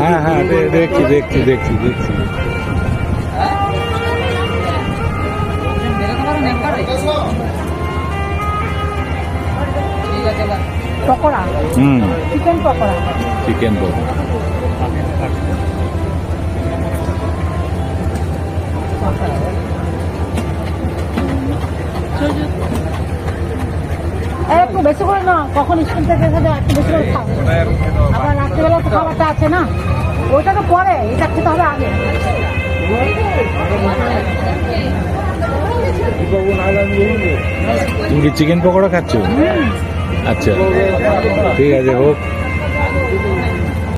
হ্যাঁ হ্যাঁ দেখছি দেখছি দেখছি দেখছি। Pakora, chicken pakora, chicken pakora. একটু বেশি করে না, কখন স্কুল থেকে এসে একটু বেশি করে খাও। আবার রাত্রিবেলা তো খাবারটা আছে না, ওইটা তো পরে, এটা খেতে হবে আগে। তুমি কি চিকেন পকোড়া খাচ্ছ? আচ্ছা ঠিক আছে, হোক।